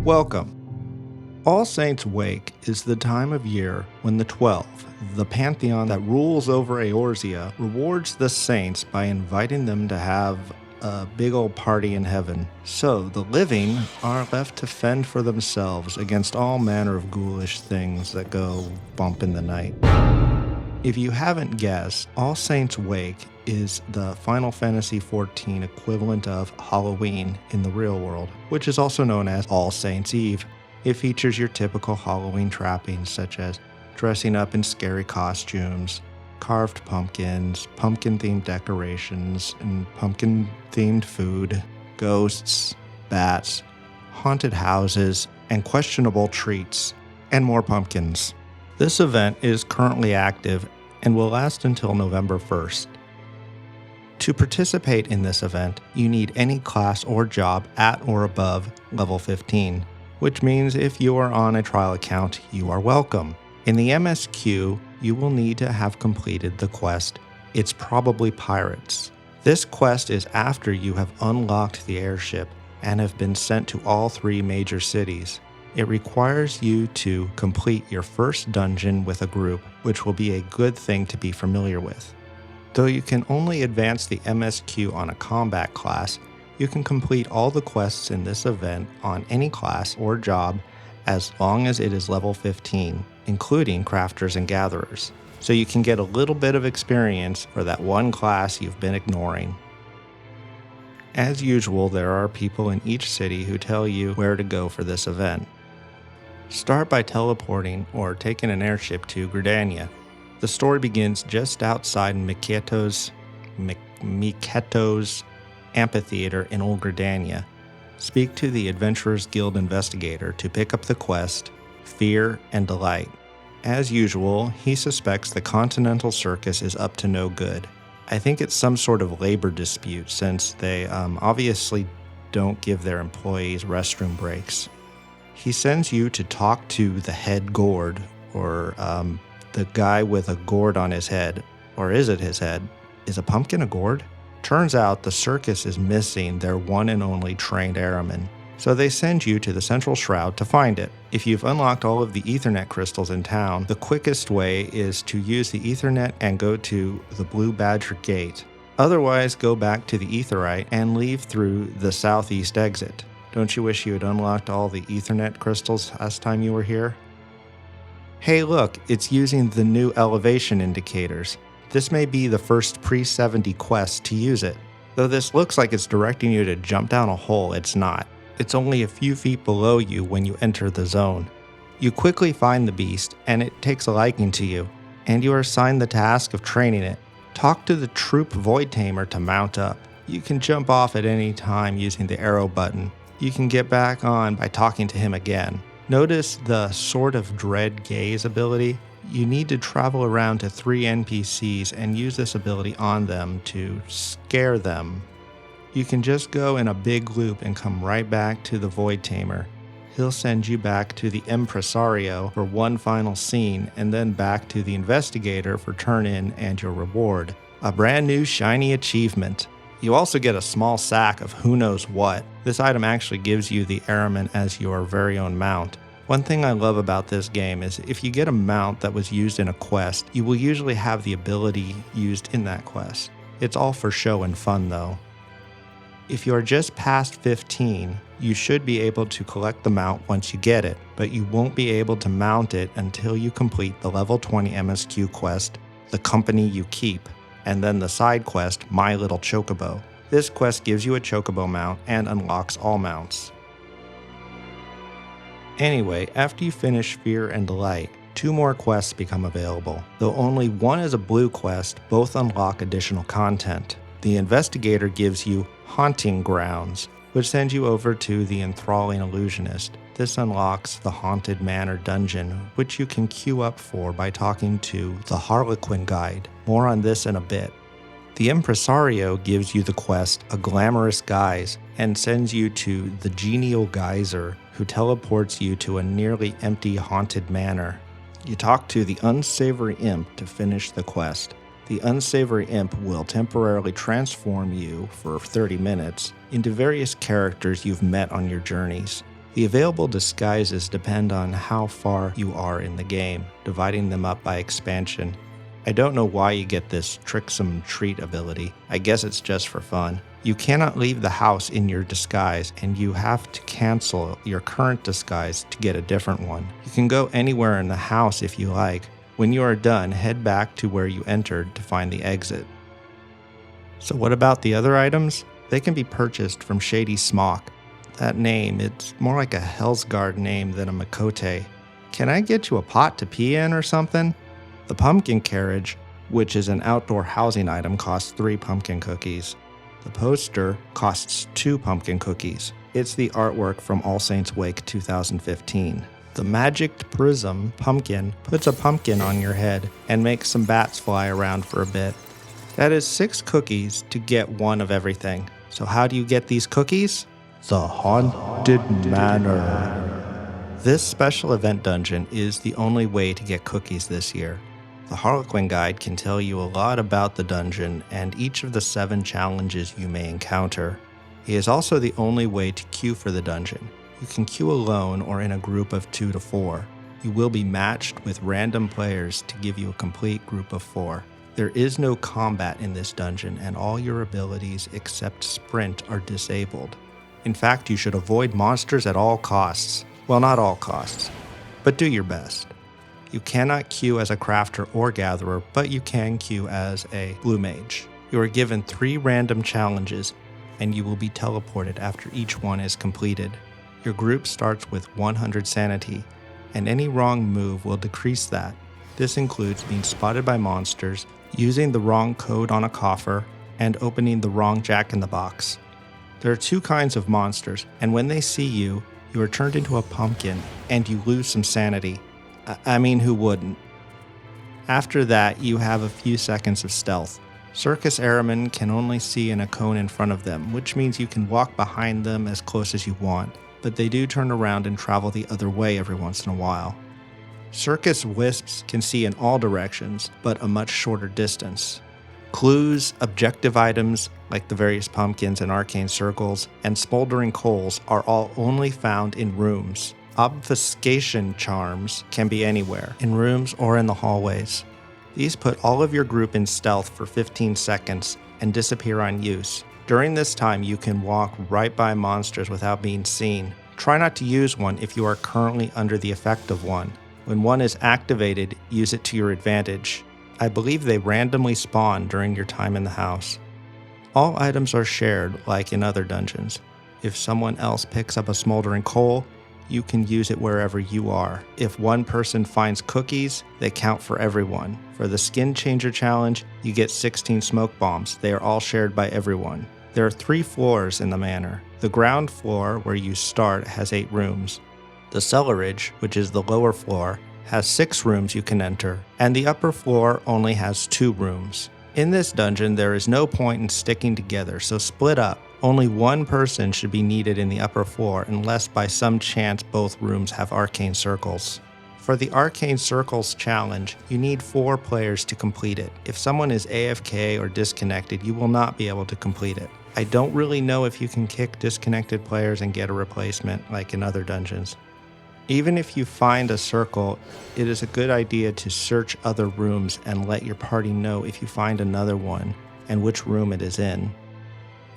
Welcome. All Saints' Wake is the time of year when the 12, the pantheon that rules over Eorzea, rewards the saints by inviting them to have a big old party in heaven. So the living are left to fend for themselves against all manner of ghoulish things that go bump in the night. If you haven't guessed, All Saints' Wake is the Final Fantasy XIV equivalent of Halloween in the real world, which is also known as All Saints' Eve. It features your typical Halloween trappings such as dressing up in scary costumes, carved pumpkins, pumpkin-themed decorations, and pumpkin-themed food, ghosts, bats, haunted houses, and questionable treats, and more pumpkins. This event is currently active and will last until November 1st. To participate in this event, you need any class or job at or above level 15, which means if you are on a trial account, you are welcome. In the MSQ, you will need to have completed the quest, It's Probably Pirates. This quest is after you have unlocked the airship and have been sent to all 3 major cities. It requires you to complete your first dungeon with a group, which will be a good thing to be familiar with. Though you can only advance the MSQ on a combat class, you can complete all the quests in this event on any class or job as long as it is level 15, including crafters and gatherers, so you can get a little bit of experience for that one class you've been ignoring. As usual, there are people in each city who tell you where to go for this event. Start by teleporting or taking an airship to Gridania. The story begins just outside Miketo's amphitheater in Old Gridania. Speak to the Adventurers Guild investigator to pick up the quest, Fear and Delight. As usual, he suspects the Continental Circus is up to no good. I think it's some sort of labor dispute since they obviously don't give their employees restroom breaks. He sends you to talk to the head gourd, or the guy with a gourd on his head. Or is it his head? Is a pumpkin a gourd? Turns out the circus is missing their one and only trained airman, so they send you to the Central Shroud to find it. If you've unlocked all of the Ethernet crystals in town, the quickest way is to use the Ethernet and go to the Blue Badger Gate. Otherwise, go back to the Aetheryte and leave through the southeast exit. Don't you wish you had unlocked all the Ethernet crystals last time you were here? Hey look, it's using the new elevation indicators. This may be the first pre-70 quest to use it. Though this looks like it's directing you to jump down a hole, it's not. It's only a few feet below you when you enter the zone. You quickly find the beast, and it takes a liking to you, and you are assigned the task of training it. Talk to the troop Void Tamer to mount up. You can jump off at any time using the arrow button. You can get back on by talking to him again. Notice the Sword of Dread Gaze ability. You need to travel around to 3 NPCs and use this ability on them to scare them. You can just go in a big loop and come right back to the Void Tamer. He'll send you back to the Impresario for one final scene and then back to the Investigator for turn-in and your reward. A brand new shiny achievement. You also get a small sack of who knows what. This item actually gives you the Airman as your very own mount. One thing I love about this game is if you get a mount that was used in a quest, you will usually have the ability used in that quest. It's all for show and fun though. If you are just past 15, you should be able to collect the mount once you get it, but you won't be able to mount it until you complete the level 20 MSQ quest, The Company You Keep, and then the side quest, My Little Chocobo. This quest gives you a chocobo mount and unlocks all mounts. Anyway, after you finish Fear and Delight, 2 more quests become available. Though only one is a blue quest, both unlock additional content. The Investigator gives you Haunting Grounds, which sends you over to the Enthralling Illusionist. This unlocks the Haunted Manor dungeon, which you can queue up for by talking to the Harlequin Guide. More on this in a bit. The Impresario gives you the quest A Glamorous Guise and sends you to the Genial Geyser, who teleports you to a nearly empty haunted manor. You talk to the Unsavory Imp to finish the quest. The Unsavory Imp will temporarily transform you for 30 minutes into various characters you've met on your journeys. The available disguises depend on how far you are in the game, dividing them up by expansion. I don't know why you get this tricksome treat ability. I guess it's just for fun. You cannot leave the house in your disguise, and you have to cancel your current disguise to get a different one. You can go anywhere in the house if you like. When you are done, head back to where you entered to find the exit. So what about the other items? They can be purchased from Shady Smock. That name, it's more like a Hellsguard name than a Makote. Can I get you a pot to pee in or something? The pumpkin carriage, which is an outdoor housing item, costs 3 pumpkin cookies. The poster costs 2 pumpkin cookies. It's the artwork from All Saints Wake 2015. The magicked prism pumpkin puts a pumpkin on your head and makes some bats fly around for a bit. That is 6 cookies to get 1 of everything. So how do you get these cookies? The Haunted Manor. This special event dungeon is the only way to get cookies this year. The Harlequin Guide can tell you a lot about the dungeon and each of the 7 challenges you may encounter. It is also the only way to queue for the dungeon. You can queue alone or in a group of 2 to 4. You will be matched with random players to give you a complete group of 4. There is no combat in this dungeon, and all your abilities except sprint are disabled. In fact, you should avoid monsters at all costs. Well, not all costs, but do your best. You cannot queue as a crafter or gatherer, but you can queue as a blue mage. You are given 3 random challenges, and you will be teleported after each one is completed. Your group starts with 100 sanity, and any wrong move will decrease that. This includes being spotted by monsters, using the wrong code on a coffer, and opening the wrong jack-in-the-box. There are 2 kinds of monsters, and when they see you, you are turned into a pumpkin, and you lose some sanity. I mean, who wouldn't? After that, you have a few seconds of stealth. Circus airmen can only see in a cone in front of them, which means you can walk behind them as close as you want, but they do turn around and travel the other way every once in a while. Circus wisps can see in all directions, but a much shorter distance. Clues, objective items, like the various pumpkins and arcane circles, and smoldering coals are all only found in rooms. Obfuscation charms can be anywhere, in rooms or in the hallways. These put all of your group in stealth for 15 seconds and disappear on use. During this time, you can walk right by monsters without being seen. Try not to use one if you are currently under the effect of one. When one is activated, use it to your advantage. I believe they randomly spawn during your time in the house. All items are shared, like in other dungeons. If someone else picks up a smoldering coal, you can use it wherever you are. If one person finds cookies, they count for everyone. For the Skin Changer Challenge, you get 16 smoke bombs. They are all shared by everyone. There are 3 floors in the manor. The ground floor, where you start, has 8 rooms. The cellarage, which is the lower floor, has 6 rooms you can enter, and the upper floor only has 2 rooms. In this dungeon, there is no point in sticking together, so split up. Only one person should be needed in the upper floor unless by some chance both rooms have arcane circles. For the Arcane Circles challenge, you need 4 players to complete it. If someone is AFK or disconnected, you will not be able to complete it. I don't really know if you can kick disconnected players and get a replacement like in other dungeons. Even if you find a circle, it is a good idea to search other rooms and let your party know if you find another one and which room it is in.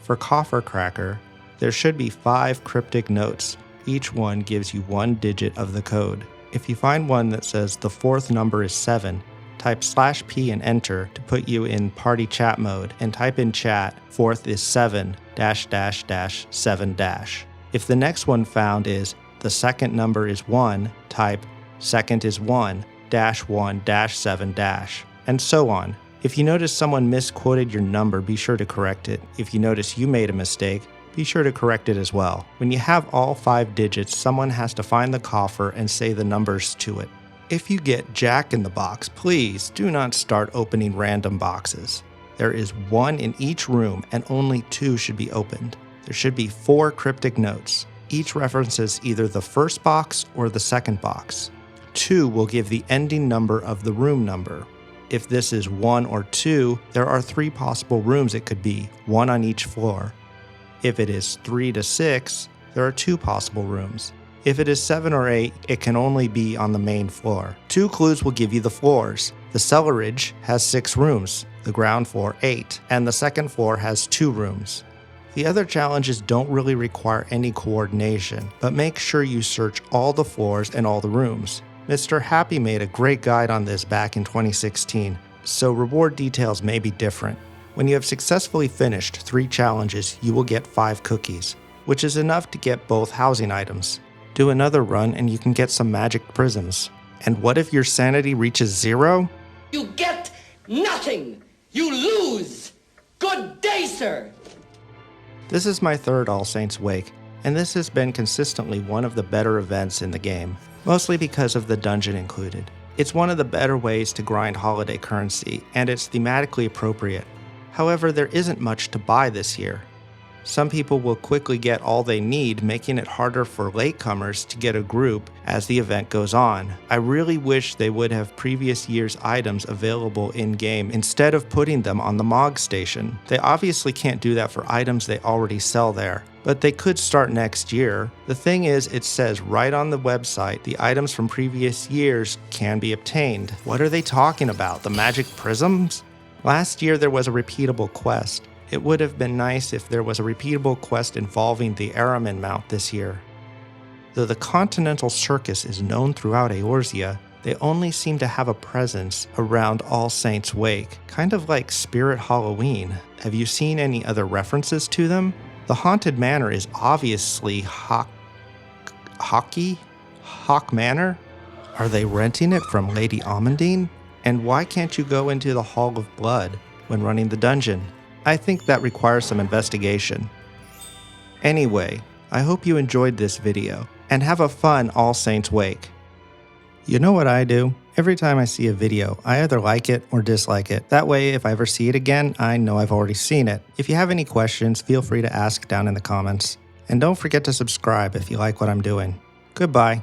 For Coffer Cracker, there should be 5 cryptic notes. Each one gives you 1 digit of the code. If you find one that says the 4th number is 7, type /P and enter to put you in party chat mode, and type in chat, 4th is 7 -- 7 --. If the next one found is the 2nd number is 1, type 2nd is 1 -1 -7 and so on. If you notice someone misquoted your number, be sure to correct it. If you notice you made a mistake, be sure to correct it as well. When you have all 5 digits, someone has to find the coffer and say the numbers to it. If you get Jack in the Box, please do not start opening random boxes. There is 1 in each room and only 2 should be opened. There should be 4 cryptic notes. Each references either the first box or the second box. 2 will give the ending number of the room number. If this is 1 or 2, there are 3 possible rooms it could be, 1 on each floor. If it is 3 to 6, there are 2 possible rooms. If it is 7 or 8, it can only be on the main floor. 2 clues will give you the floors. The cellarage has 6 rooms, the ground floor 8, and the second floor has 2 rooms. The other challenges don't really require any coordination, but make sure you search all the floors and all the rooms. Mr. Happy made a great guide on this back in 2016, so reward details may be different. When you have successfully finished 3 challenges, you will get 5 cookies, which is enough to get both housing items. Do another run and you can get some magic prisms. And what if your sanity reaches 0? You get nothing! You lose! Good day, sir! This is my 3rd All Saints Wake, and this has been consistently one of the better events in the game, mostly because of the dungeon included. It's one of the better ways to grind holiday currency, and it's thematically appropriate. However, there isn't much to buy this year. Some people will quickly get all they need, making it harder for latecomers to get a group as the event goes on. I really wish they would have previous year's items available in-game instead of putting them on the MOG station. They obviously can't do that for items they already sell there, but they could start next year. The thing is, it says right on the website the items from previous years can be obtained. What are they talking about? The magic prisms? Last year there was a repeatable quest. It would have been nice if there was a repeatable quest involving the Araman mount this year. Though the Continental Circus is known throughout Eorzea, they only seem to have a presence around All Saints Wake, kind of like Spirit Halloween. Have you seen any other references to them? The Haunted Manor is obviously Hawk Manor? Are they renting it from Lady Amandine? And why can't you go into the Hall of Blood when running the dungeon? I think that requires some investigation. Anyway, I hope you enjoyed this video, and have a fun All Saints Wake. You know what I do? Every time I see a video, I either like it or dislike it. That way, if I ever see it again, I know I've already seen it. If you have any questions, feel free to ask down in the comments. And don't forget to subscribe if you like what I'm doing. Goodbye.